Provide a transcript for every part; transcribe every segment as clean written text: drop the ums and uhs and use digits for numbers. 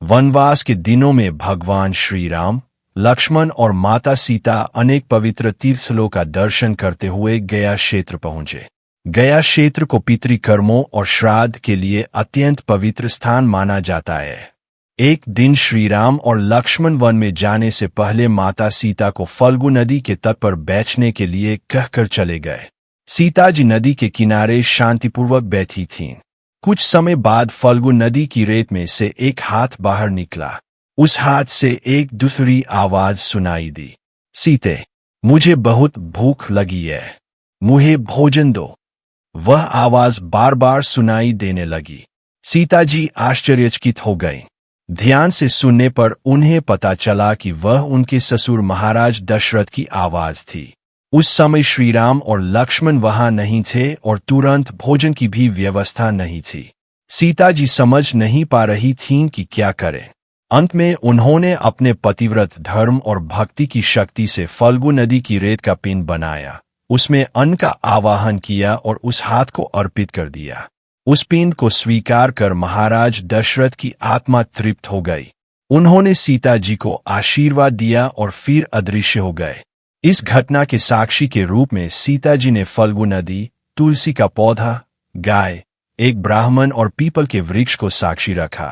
वनवास के दिनों में भगवान श्री राम, लक्ष्मण और माता सीता अनेक पवित्र तीर्थस्थलों का दर्शन करते हुए गया क्षेत्र पहुंचे। गया क्षेत्र को पितृकर्मों और श्राद्ध के लिए अत्यंत पवित्र स्थान माना जाता है। एक दिन श्री राम और लक्ष्मण वन में जाने से पहले माता सीता को फल्गु नदी के तट पर बैठने के लिए कहकर चले गए। सीता जी नदी के किनारे शांतिपूर्वक बैठी थीं। कुछ समय बाद फल्गु नदी की रेत में से एक हाथ बाहर निकला। उस हाथ से एक दूसरी आवाज सुनाई दी, सीते, मुझे बहुत भूख लगी है, मुझे भोजन दो। वह आवाज बार बार सुनाई देने लगी। सीता जी आश्चर्यचकित हो गईं। ध्यान से सुनने पर उन्हें पता चला कि वह उनके ससुर महाराज दशरथ की आवाज थी। उस समय श्री राम और लक्ष्मण वहां नहीं थे और तुरंत भोजन की भी व्यवस्था नहीं थी। सीता जी समझ नहीं पा रही थीं कि क्या करें। अंत में उन्होंने अपने पतिव्रत धर्म और भक्ति की शक्ति से फल्गु नदी की रेत का पिंड बनाया, उसमें अन्न का आवाहन किया और उस हाथ को अर्पित कर दिया। उस पिंड को स्वीकार कर महाराज दशरथ की आत्मा तृप्त हो गई। उन्होंने सीता जी को आशीर्वाद दिया और फिर अदृश्य हो गए। इस घटना के साक्षी के रूप में सीता जी ने फल्गु नदी, तुलसी का पौधा, गाय, एक ब्राह्मण और पीपल के वृक्ष को साक्षी रखा।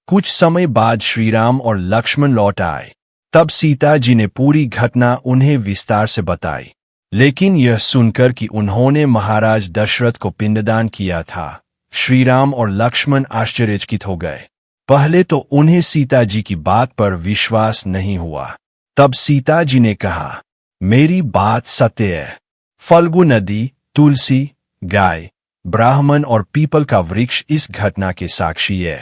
कुछ समय बाद श्री राम और लक्ष्मण लौट आए। तब सीता जी ने पूरी घटना उन्हें विस्तार से बताई। लेकिन यह सुनकर कि उन्होंने महाराज दशरथ को पिंडदान किया था, श्री राम और लक्ष्मण आश्चर्यचकित हो गए। पहले तो उन्हें सीता जी की बात पर विश्वास नहीं हुआ। तब सीता जी ने कहा, मेरी बात सत्य है। फल्गु नदी, तुलसी, गाय, ब्राह्मण और पीपल का वृक्ष इस घटना के साक्षी है।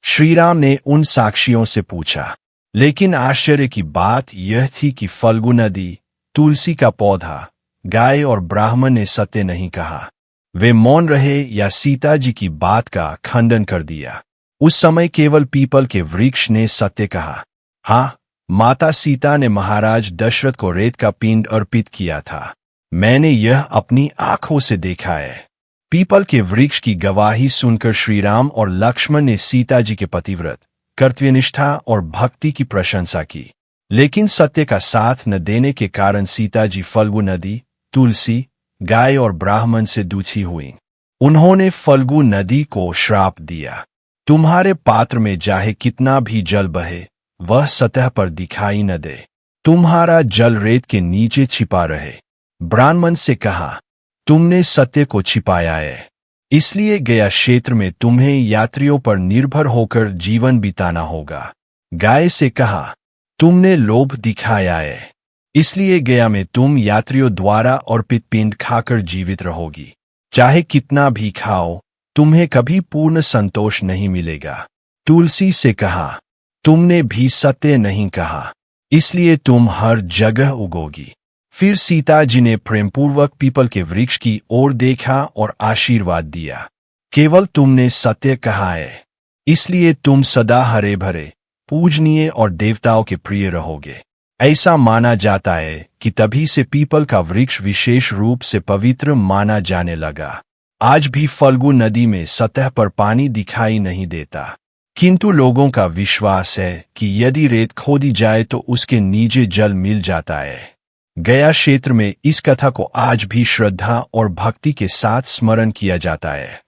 श्री राम ने उन साक्षियों से पूछा, लेकिन आश्चर्य की बात यह थी कि फल्गु नदी, तुलसी का पौधा, गाय और ब्राह्मण ने सत्य नहीं कहा। वे मौन रहे या सीता जी की बात का खंडन कर दिया। उस समय केवल पीपल के वृक्ष ने सत्य कहा। हाँ, माता सीता ने महाराज दशरथ को रेत का पिंड अर्पित किया था। मैंने यह अपनी आंखों से देखा है। पीपल के वृक्ष की गवाही सुनकर श्री राम और लक्ष्मण ने सीता जी के पतिव्रत, कर्तव्यनिष्ठा और भक्ति की प्रशंसा की। लेकिन सत्य का साथ न देने के कारण सीता जी फल्गु नदी, तुलसी, गाय और ब्राह्मण से दुखी हुई। उन्होंने फल्गु नदी को श्राप दिया, तुम्हारे पात्र में चाहे कितना भी जल बहे, वह सतह पर दिखाई न दे। तुम्हारा जल रेत के नीचे छिपा रहे। ब्राह्मण से कहा, तुमने सत्य को छिपाया है, इसलिए गया क्षेत्र में तुम्हें यात्रियों पर निर्भर होकर जीवन बिताना होगा। गाय से कहा, तुमने लोभ दिखाया है, इसलिए गया में तुम यात्रियों द्वारा अर्पित पिंड खाकर जीवित रहोगी। चाहे कितना भी खाओ, तुम्हें कभी पूर्ण संतोष नहीं मिलेगा। तुलसी से कहा, तुमने भी सत्य नहीं कहा, इसलिए तुम हर जगह उगोगी। फिर सीता जी ने प्रेमपूर्वक पीपल के वृक्ष की ओर देखा और आशीर्वाद दिया। केवल तुमने सत्य कहा है, इसलिए तुम सदा हरे भरे, पूजनीय और देवताओं के प्रिय रहोगे। ऐसा माना जाता है कि तभी से पीपल का वृक्ष विशेष रूप से पवित्र माना जाने लगा। आज भी फल्गु नदी में सतह पर पानी दिखाई नहीं देता, किंतु लोगों का विश्वास है कि यदि रेत खोदी जाए तो उसके नीचे जल मिल जाता है। गया क्षेत्र में इस कथा को आज भी श्रद्धा और भक्ति के साथ स्मरण किया जाता है।